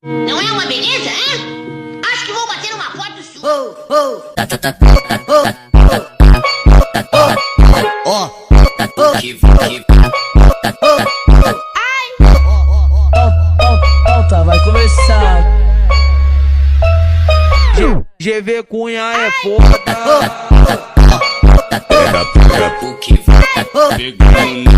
Não é uma beleza, hein? Acho que vou bater uma foto sua. Volta, vai começar. GV Cunha é foda. Pega o que vai pegando.